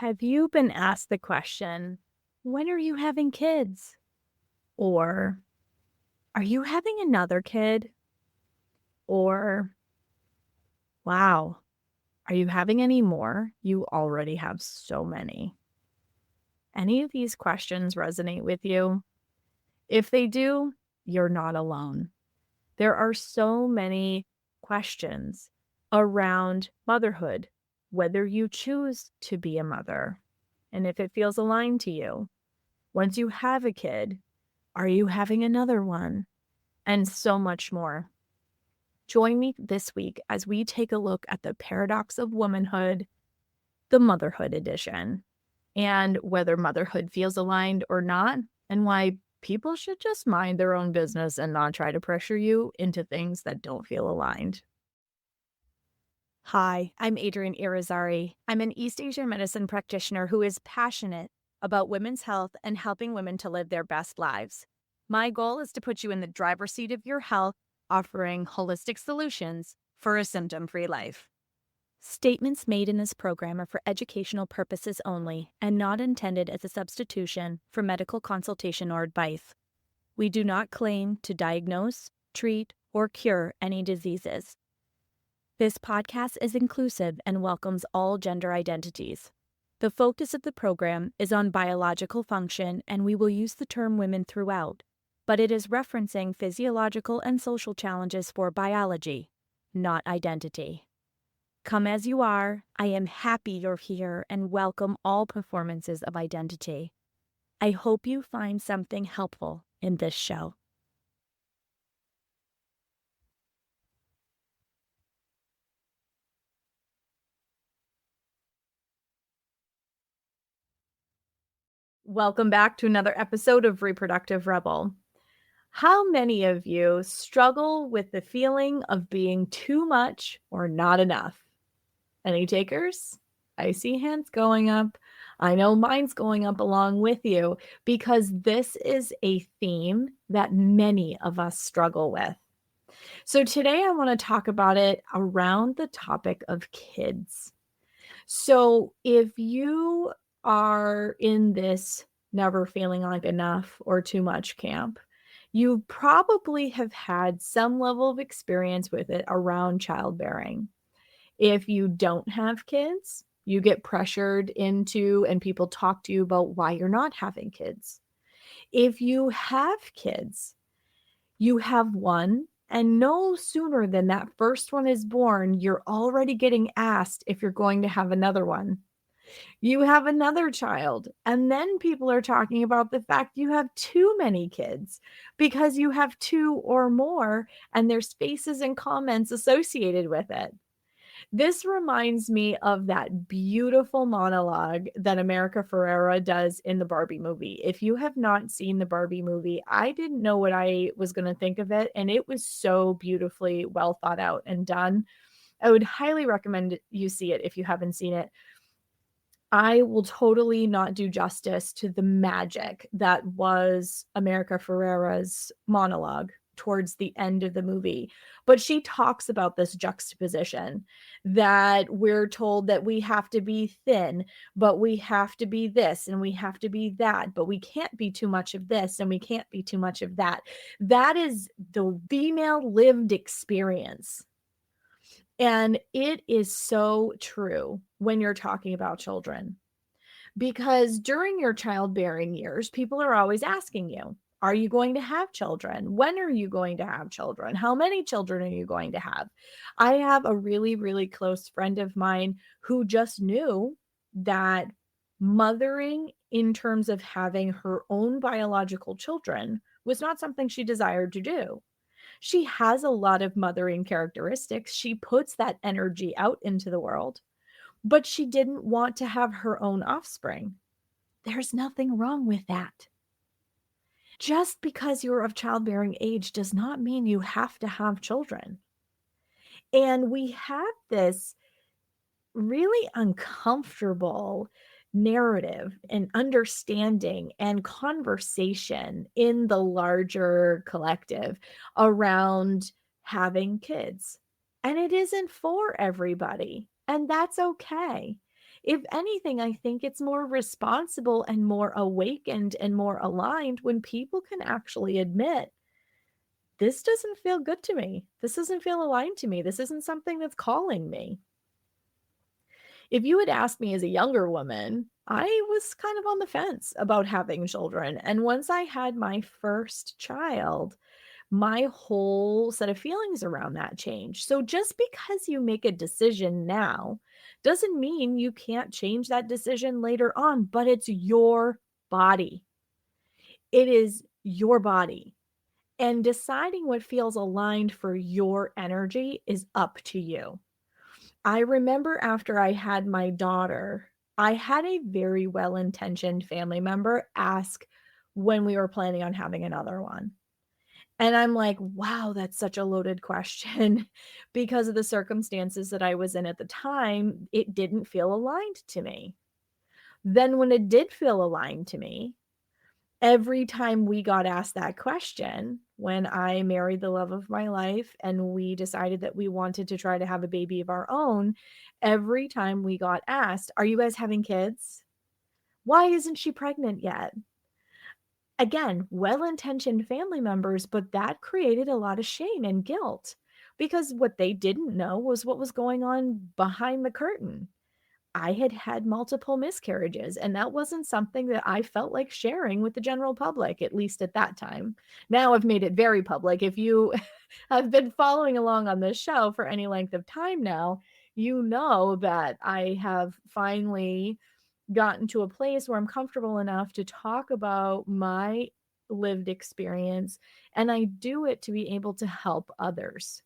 Have you been asked the question, when are you having kids? Or are you having another kid? Or, wow, are you having any more? You already have so many. Any of these questions resonate with you? If they do, you're not alone. There are so many questions around motherhood, whether you choose to be a mother, and if it feels aligned to you. Once you have a kid, are you having another one? And so much more. Join me this week as we take a look at the paradox of womanhood, the motherhood edition, and whether motherhood feels aligned or not, and why people should just mind their own business and not try to pressure you into things that don't feel aligned. Hi, I'm Adrienne Irizarry. I'm an East Asian medicine practitioner who is passionate about women's health and helping women to live their best lives. My goal is to put you in the driver's seat of your health, offering holistic solutions for a symptom free life. Statements made in this program are for educational purposes only and not intended as a substitution for medical consultation or advice. We do not claim to diagnose, treat, or cure any diseases. This podcast is inclusive and welcomes all gender identities. The focus of the program is on biological function, and we will use the term women throughout, but it is referencing physiological and social challenges for biology, not identity. Come as you are, I am happy you're here and welcome all performances of identity. I hope you find something helpful in this show. Welcome back to another episode of Reproductive Rebel. How many of you struggle with the feeling of being too much or not enough? Any takers? I see hands going up. I know mine's going up along with you because this is a theme that many of us struggle with. So today I want to talk about it around the topic of kids. So if you are in this never feeling like enough or too much camp, you probably have had some level of experience with it around childbearing. If you don't have kids, you get pressured into and people talk to you about why you're not having kids. If you have kids, you have one, and no sooner than that first one is born, you're already getting asked if you're going to have another one. You have another child, and then people are talking about the fact you have too many kids because you have two or more, and there's faces and comments associated with it. This reminds me of that beautiful monologue that America Ferrera does in the Barbie movie. If you have not seen the Barbie movie, I didn't know what I was going to think of it, and it was so beautifully well thought out and done. I would highly recommend you see it if you haven't seen it. I will totally not do justice to the magic that was America Ferrera's monologue towards the end of the movie. But she talks about this juxtaposition that we're told that we have to be thin, but we have to be this and we have to be that, but we can't be too much of this and we can't be too much of that. That is the female lived experience. And it is so true when you're talking about children, because during your childbearing years, people are always asking you, are you going to have children? When are you going to have children? How many children are you going to have? I have a really, really close friend of mine who just knew that mothering in terms of having her own biological children was not something she desired to do. She has a lot of mothering characteristics. She puts that energy out into the world, but she didn't want to have her own offspring. There's nothing wrong with that. Just because you're of childbearing age does not mean you have to have children. And we have this really uncomfortable narrative and understanding and conversation in the larger collective around having kids. And it isn't for everybody, and that's okay. If anything, I think it's more responsible and more awakened and more aligned when people can actually admit, this doesn't feel good to me. This doesn't feel aligned to me. This isn't something that's calling me. If you had asked me as a younger woman, I was kind of on the fence about having children. And once I had my first child, my whole set of feelings around that changed. So just because you make a decision now doesn't mean you can't change that decision later on, but it's your body. It is your body. And deciding what feels aligned for your energy is up to you. I remember after I had my daughter, I had a very well-intentioned family member ask when we were planning on having another one. And I'm like, wow, that's such a loaded question. Because of the circumstances that I was in at the time, it didn't feel aligned to me. Then, when it did feel aligned to me, every time we got asked that question, when I married the love of my life and we decided that we wanted to try to have a baby of our own, every time we got asked, "Are you guys having kids? Why isn't she pregnant yet?" Again, well-intentioned family members, but that created a lot of shame and guilt because what they didn't know was what was going on behind the curtain. I had had multiple miscarriages, and that wasn't something that I felt like sharing with the general public, at least at that time. Now I've made it very public. If you have been following along on this show for any length of time now, you know that I have finally gotten to a place where I'm comfortable enough to talk about my lived experience, and I do it to be able to help others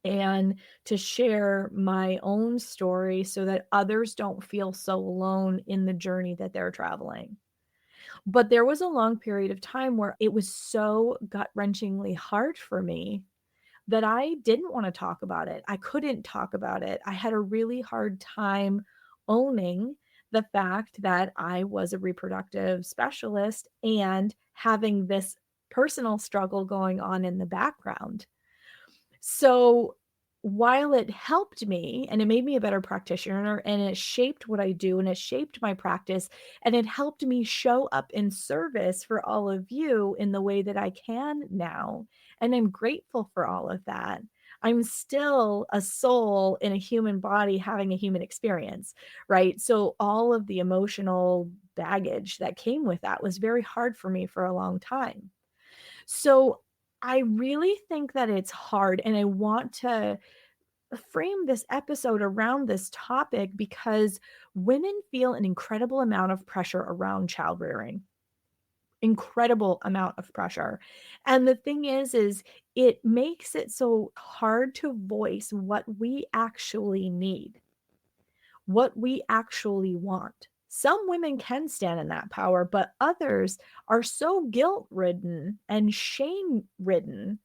and to share my own story so that others don't feel so alone in the journey that they're traveling. But there was a long period of time where it was so gut-wrenchingly hard for me that I didn't wanna talk about it. I couldn't talk about it. I had a really hard time owning the fact that I was a reproductive specialist and having this personal struggle going on in the background. So, while it helped me and it made me a better practitioner and it shaped what I do and it shaped my practice and it helped me show up in service for all of you in the way that I can now, and I'm grateful for all of that. I'm still a soul in a human body having a human experience, right? So all of the emotional baggage that came with that was very hard for me for a long time. So I really think that it's hard, and I want to frame this episode around this topic because women feel an incredible amount of pressure around child rearing. Incredible amount of pressure. And the thing is it makes it so hard to voice what we actually need, what we actually want. Some women can stand in that power, but others are so guilt ridden and shame ridden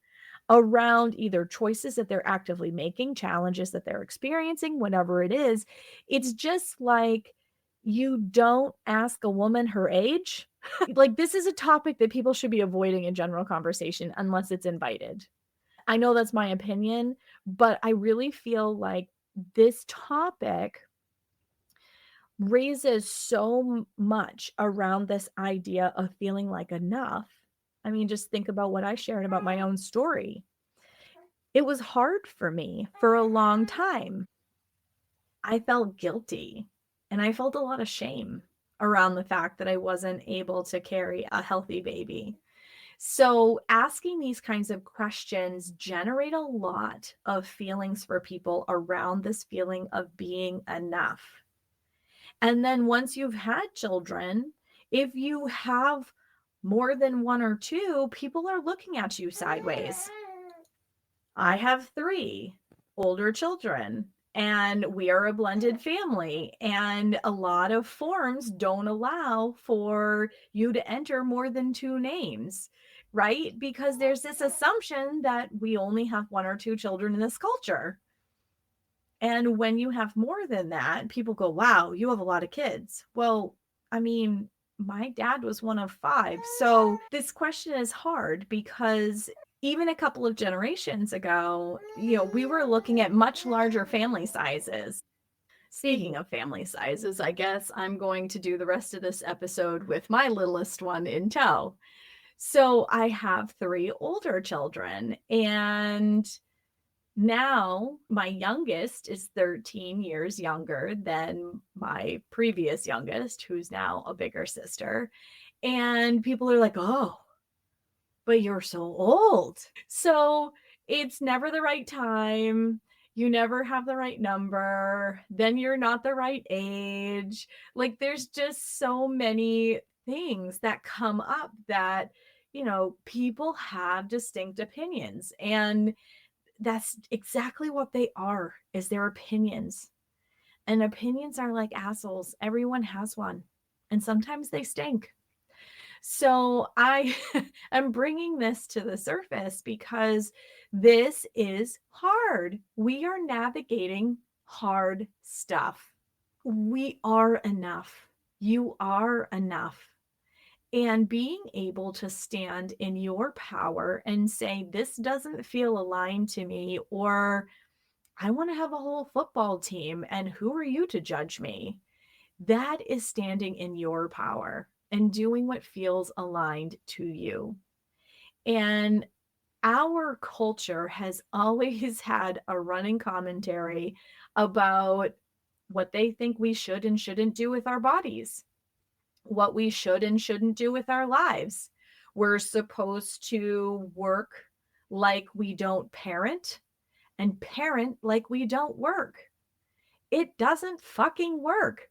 around either choices that they're actively making, challenges that they're experiencing, whatever it is. It's just like you don't ask a woman her age. Like, this is a topic that people should be avoiding in general conversation unless it's invited. I know that's my opinion, but I really feel like this topic raises so much around this idea of feeling like enough. I mean, just think about what I shared about my own story. It was hard for me for a long time. I felt guilty and I felt a lot of shame around the fact that I wasn't able to carry a healthy baby. So, asking these kinds of questions generate a lot of feelings for people around this feeling of being enough. And then once you've had children, if you have more than one or two, people are looking at you sideways. I have 3 older children, and we are a blended family, and a lot of forms don't allow for you to enter more than 2 names, right? Because there's this assumption that we only have 1 or 2 children in this culture. And when you have more than that, people go, "Wow, you have a lot of kids." Well, I mean, my dad was one of 5. So this question is hard because even a couple of generations ago, we were looking at much larger family sizes. Speaking of family sizes, I guess I'm going to do the rest of this episode with my littlest one in tow. So I have 3 older children, and now my youngest is 13 years younger than my previous youngest, who's now a bigger sister. And people are like, "Oh, but you're so old." So it's never the right time. You never have the right number. Then you're not the right age. Like, there's just so many things that come up that, people have distinct opinions. And that's exactly what they are, is their opinions. And opinions are like assholes. Everyone has one. And sometimes they stink. So I am bringing this to the surface because this is hard. We are navigating hard stuff. We are enough. You are enough. And being able to stand in your power and say, this doesn't feel aligned to me, or I want to have a whole football team, and who are you to judge me? That is standing in your power and doing what feels aligned to you. And our culture has always had a running commentary about what they think we should and shouldn't do with our bodies, what we should and shouldn't do with our lives. We're supposed to work like we don't parent and parent like we don't work. It doesn't fucking work.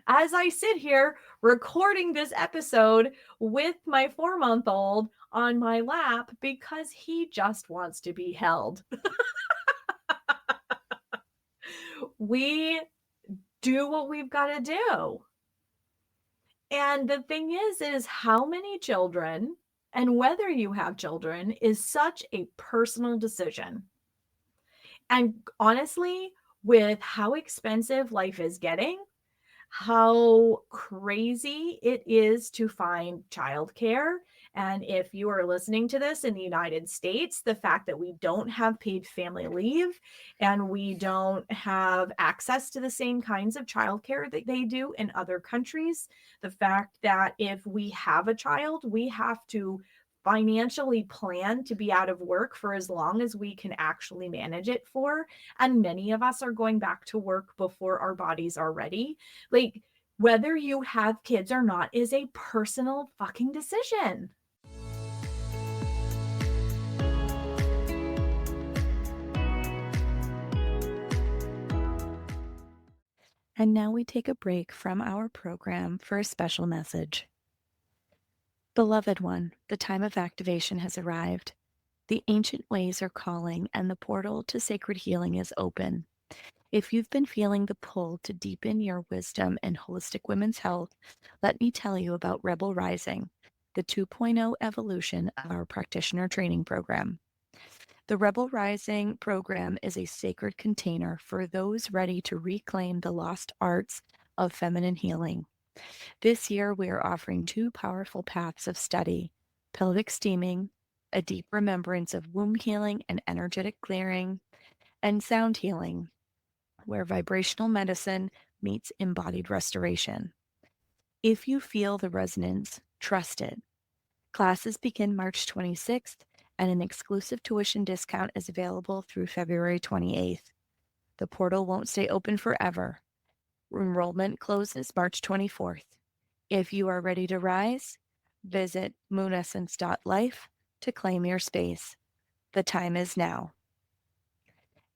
As I sit here recording this episode with my 4-month-old on my lap because he just wants to be held. We do what we've got to do. And the thing is how many children and whether you have children is such a personal decision. And honestly, with how expensive life is getting, how crazy it is to find childcare. And if you are listening to this in the United States, the fact that we don't have paid family leave and we don't have access to the same kinds of childcare that they do in other countries, the fact that if we have a child, we have to financially plan to be out of work for as long as we can actually manage it for. And many of us are going back to work before our bodies are ready. Like, whether you have kids or not is a personal fucking decision. And now we take a break from our program for a special message. Beloved one, the time of activation has arrived. The ancient ways are calling, and the portal to sacred healing is open. If you've been feeling the pull to deepen your wisdom in holistic women's health, let me tell you about Rebel Rising, the 2.0 evolution of our practitioner training program. The Rebel Rising program is a sacred container for those ready to reclaim the lost arts of feminine healing. This year, we are offering 2 powerful paths of study: pelvic steaming, a deep remembrance of womb healing and energetic clearing, and sound healing, where vibrational medicine meets embodied restoration. If you feel the resonance, trust it. Classes begin March 26th, and an exclusive tuition discount is available through February 28th. The portal won't stay open forever. Enrollment closes March 24th. If you are ready to rise, visit moonessence.life to claim your space. The time is now.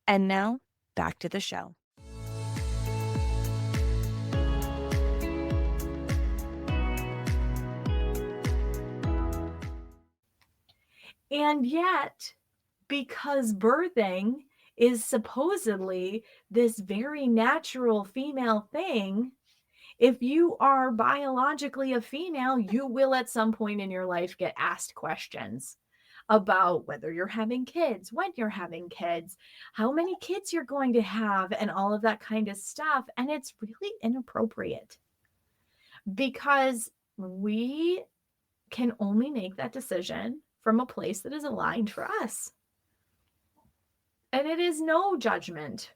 And now, back to the show. And yet, because birthing is supposedly this very natural female thing, if you are biologically a female, you will at some point in your life get asked questions about whether you're having kids, when you're having kids, how many kids you're going to have, and all of that kind of stuff. And it's really inappropriate because we can only make that decision from a place that is aligned for us. And it is no judgment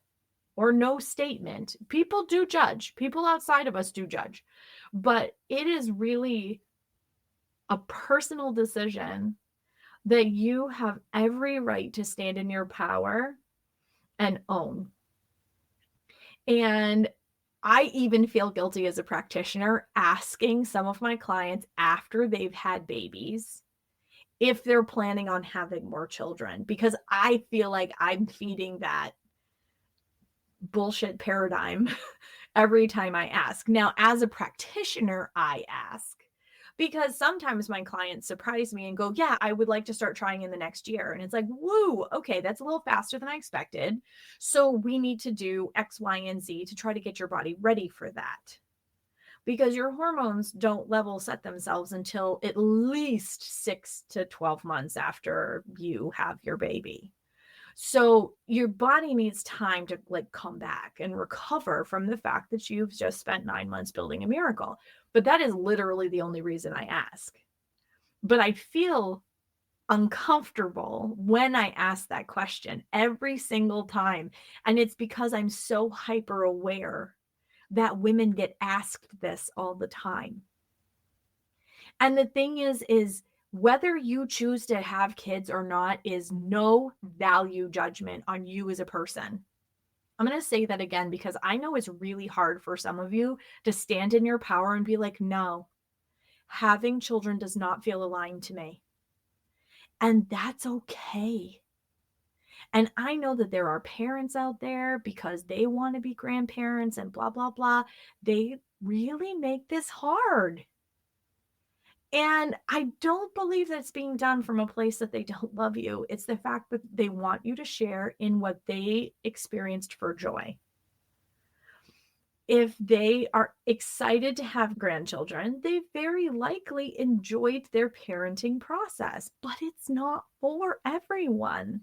or no statement. People do judge. People outside of us do judge. But it is really a personal decision that you have every right to stand in your power and own. And I even feel guilty as a practitioner asking some of my clients after they've had babies if they're planning on having more children, because I feel like I'm feeding that bullshit paradigm every time I ask. Now, as a practitioner, I ask because sometimes my clients surprise me and go, "Yeah, I would like to start trying in the next year." And it's like, "Woo, okay, that's a little faster than I expected. So we need to do X, Y, and Z to try to get your body ready for that." Because your hormones don't level set themselves until at least 6 to 12 months after you have your baby. So your body needs time to like come back and recover from the fact that you've just spent 9 months building a miracle. But that is literally the only reason I ask. But I feel uncomfortable when I ask that question every single time. And it's because I'm so hyper aware that women get asked this all the time. And the thing is whether you choose to have kids or not is no value judgment on you as a person. I'm going to say that again because I know it's really hard for some of you to stand in your power and be like, no, having children does not feel aligned to me. And that's okay. And I know that there are parents out there because they want to be grandparents and blah, blah, blah. They really make this hard. And I don't believe that's being done from a place that they don't love you. It's the fact that they want you to share in what they experienced for joy. If they are excited to have grandchildren, they very likely enjoyed their parenting process, but it's not for everyone.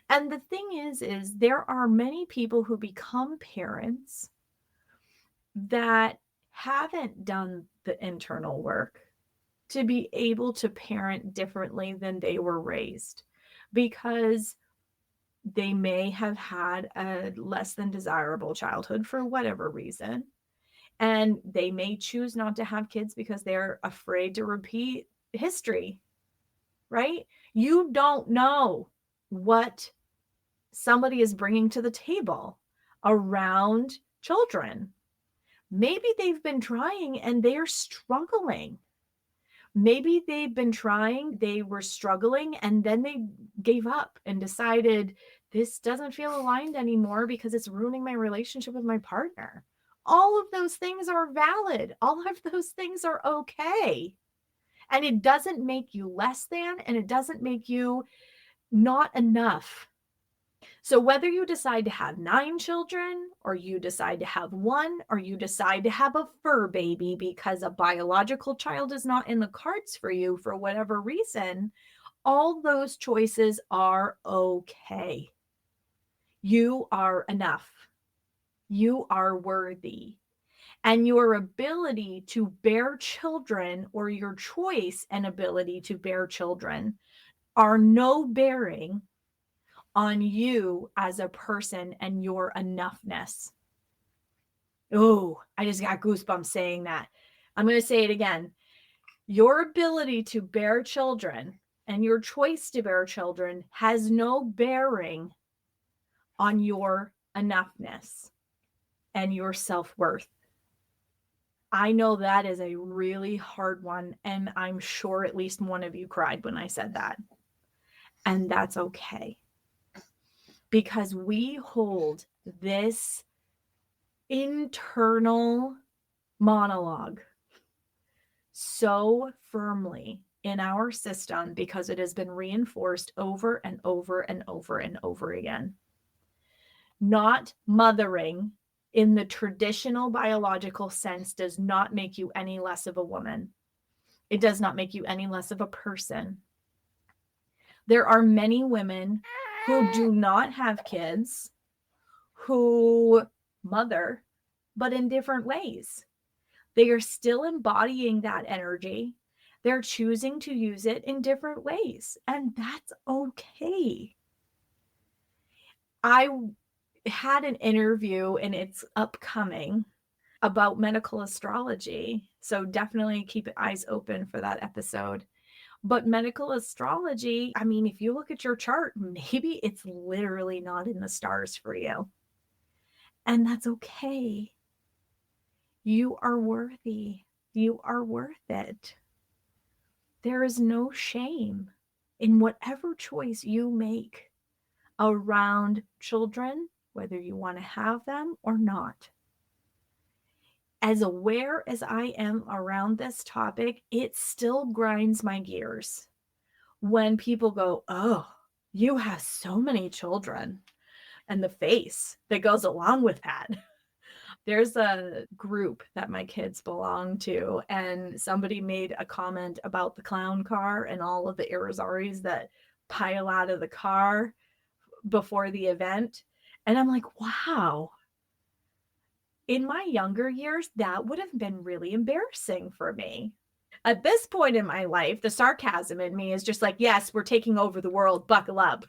And the thing is there are many people who become parents that haven't done the internal work to be able to parent differently than they were raised because they may have had a less than desirable childhood for whatever reason. And they may choose not to have kids because they're afraid to repeat history, right? You don't know what somebody is bringing to the table around children. Maybe they've been trying and they're struggling. Maybe they've been trying, they were struggling, and then they gave up and decided this doesn't feel aligned anymore because it's ruining my relationship with my partner. All of those things are valid. All of those things are okay. And it doesn't make you less than, and it doesn't make you not enough. So whether you decide to have 9 children, or you decide to have 1, or you decide to have a fur baby because a biological child is not in the cards for you for whatever reason, all those choices are okay. You are enough. You are worthy. And your ability to bear children, or your choice and ability to bear children, are no bearing on you as a person and your enoughness. Oh, I just got goosebumps saying that. I'm going to say it again. Your ability to bear children and your choice to bear children has no bearing on your enoughness and your self-worth. I know that is a really hard one, and I'm sure at least one of you cried when I said that. And that's okay. Because we hold this internal monologue so firmly in our system because it has been reinforced over and over and over and over again. Not mothering in the traditional biological sense does not make you any less of a woman. It does not make you any less of a person. There are many women who do not have kids who mother, but in different ways. They are still embodying that energy. They're choosing to use it in different ways, and that's okay. I had an interview, and it's upcoming, about medical astrology. So definitely keep eyes open for that episode. But medical astrology, I mean, if you look at your chart, maybe it's literally not in the stars for you. And that's okay. You are worthy. You are worth it. There is no shame in whatever choice you make around children, whether you want to have them or not. As aware as I am around this topic, it still grinds my gears when people go, "Oh, you have so many children," and the face that goes along with that. There's a group that my kids belong to, and somebody made a comment about the clown car and all of the Irizaris that pile out of the car before the event. And I'm like, wow. In my younger years, that would have been really embarrassing for me. At this point in my life, the sarcasm in me is just like, yes, we're taking over the world. Buckle up.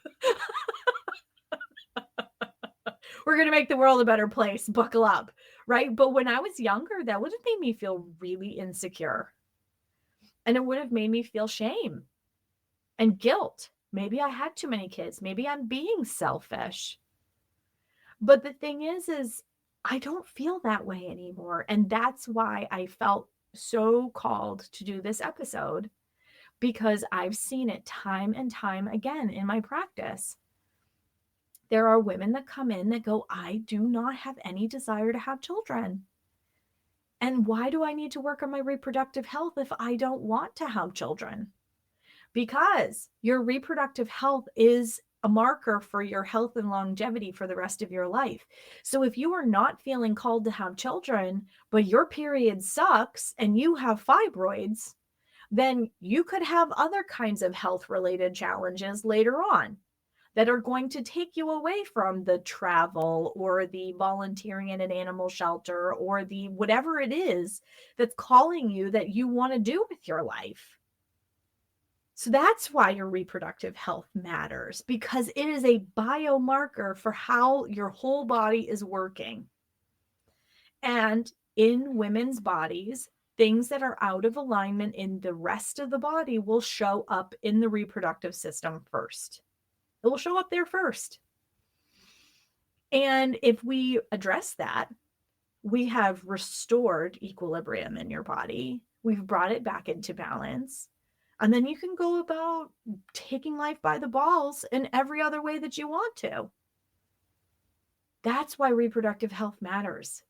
We're going to make the world a better place. Buckle up. Right. But when I was younger, that would have made me feel really insecure. And it would have made me feel shame and guilt. Maybe I had too many kids. Maybe I'm being selfish. But the thing is I don't feel that way anymore. And that's why I felt so called to do this episode, because I've seen it time and time again in my practice. There are women that come in that go, I do not have any desire to have children. And why do I need to work on my reproductive health if I don't want to have children? Because your reproductive health is a marker for your health and longevity for the rest of your life. So if you are not feeling called to have children, but your period sucks and you have fibroids, then you could have other kinds of health related challenges later on that are going to take you away from the travel or the volunteering in an animal shelter or the whatever it is that's calling you that you want to do with your life. So that's why your reproductive health matters, because it is a biomarker for how your whole body is working. And in women's bodies, things that are out of alignment in the rest of the body will show up in the reproductive system first. It will show up there first. And if we address that, we have restored equilibrium in your body. We've brought it back into balance. And then you can go about taking life by the balls in every other way that you want to. That's why reproductive health matters.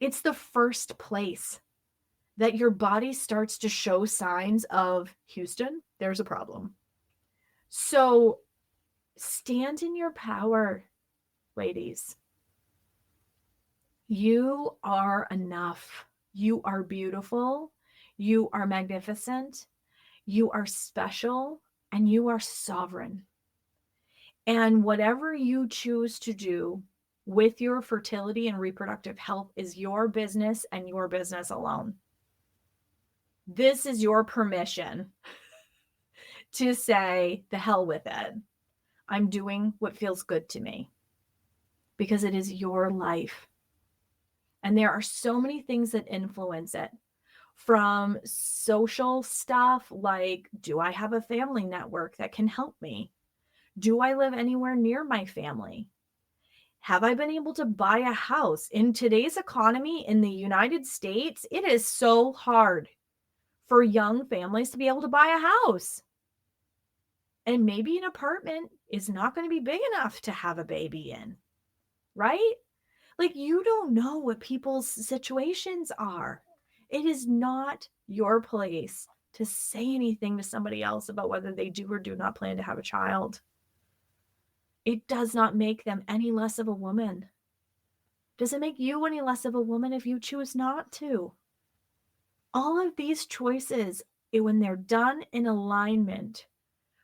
It's the first place that your body starts to show signs of, Houston, there's a problem. So stand in your power, ladies. You are enough. You are beautiful. You are magnificent. You are special, and you are sovereign. And whatever you choose to do with your fertility and reproductive health is your business and your business alone. This is your permission to say, the hell with it. I'm doing what feels good to me, because it is your life. And there are so many things that influence it, from social stuff like, do I have a family network that can help me? Do I live anywhere near my family? Have I been able to buy a house? In today's economy in the United States, it is so hard for young families to be able to buy a house. And maybe an apartment is not going to be big enough to have a baby in, right? Like, you don't know what people's situations are. It is not your place to say anything to somebody else about whether they do or do not plan to have a child. It does not make them any less of a woman. Does it make you any less of a woman if you choose not to? All of these choices, when they're done in alignment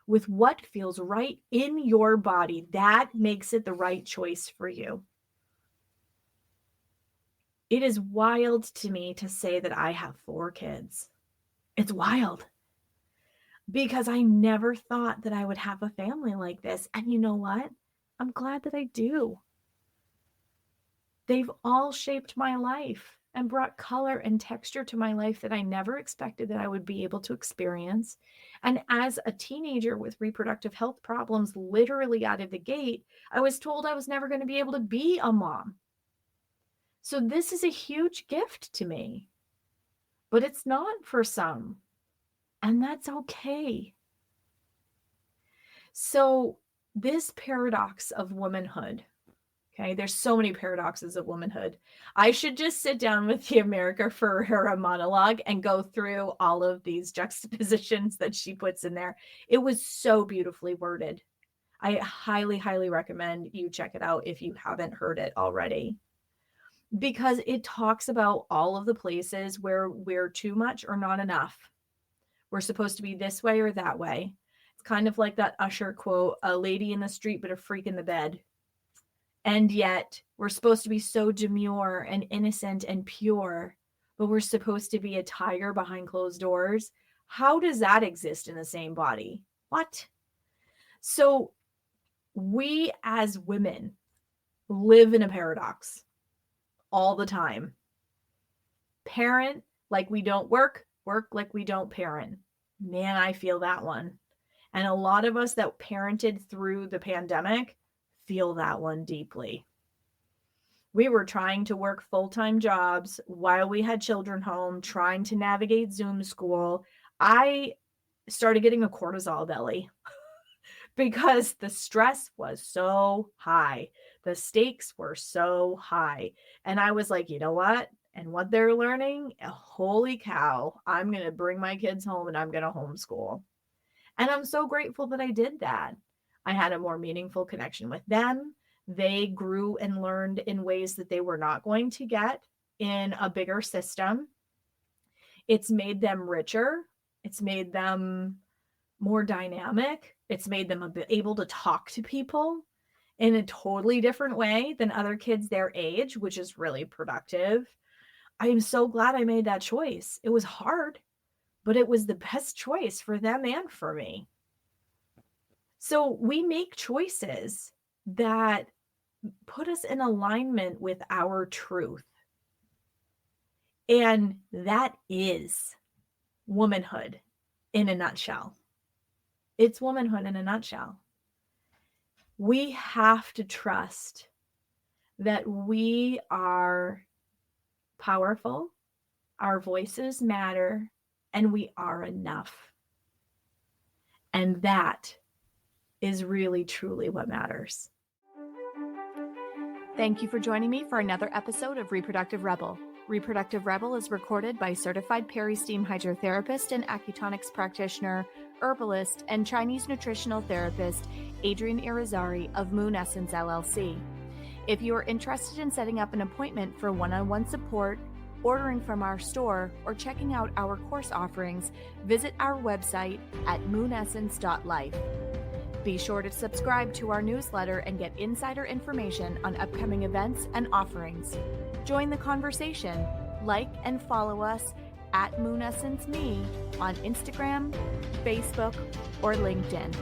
with what feels right in your body, that makes it the right choice for you. It is wild to me to say that I have 4 kids. It's wild, because I never thought that I would have a family like this. And you know what? I'm glad that I do. They've all shaped my life and brought color and texture to my life that I never expected that I would be able to experience. And as a teenager with reproductive health problems, literally out of the gate, I was told I was never going to be able to be a mom. So this is a huge gift to me, but it's not for some, and that's okay. So this paradox of womanhood, okay, there's so many paradoxes of womanhood. I should just sit down with the America Ferrera monologue and go through all of these juxtapositions that she puts in there. It was so beautifully worded. I highly, highly recommend you check it out if you haven't heard it already, because it talks about all of the places where we're too much or not enough. We're supposed to be this way or that way. It's kind of like that Usher quote, a lady in the street, but a freak in the bed. And yet we're supposed to be so demure and innocent and pure, but we're supposed to be a tiger behind closed doors. How does that exist in the same body? What? So we as women live in a paradox all the time. Parent like we don't work, work like we don't parent. Man, I feel that one. And a lot of us that parented through the pandemic feel that one deeply. We were trying to work full-time jobs while we had children home, trying to navigate Zoom school. I started getting a cortisol belly because the stress was so high. The stakes were so high. And I was like, you know what? And what they're learning, holy cow, I'm going to bring my kids home and I'm going to homeschool. And I'm so grateful that I did that. I had a more meaningful connection with them. They grew and learned in ways that they were not going to get in a bigger system. It's made them richer. It's made them more dynamic. It's made them able to talk to people in a totally different way than other kids their age, which is really productive. I am so glad I made that choice. It was hard, but it was the best choice for them and for me. So we make choices that put us in alignment with our truth. And that is womanhood in a nutshell. It's womanhood in a nutshell. We have to trust that we are powerful, our voices matter, and we are enough. And that is really, truly what matters. Thank you for joining me for another episode of Reproductive Rebel. Reproductive Rebel is recorded by certified peri-steam hydrotherapist and acutonics practitioner, herbalist, and Chinese nutritional therapist Adrienne Irizarry of Moon Essence LLC. If you are interested in setting up an appointment for one-on-one support, ordering from our store, or checking out our course offerings, visit our website at moonessence.life. Be sure to subscribe to our newsletter and get insider information on upcoming events and offerings. Join the conversation. Like and follow us at Moon Essence Me on Instagram, Facebook, or LinkedIn.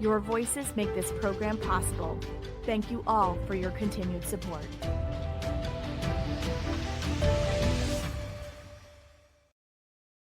Your voices make this program possible. Thank you all for your continued support.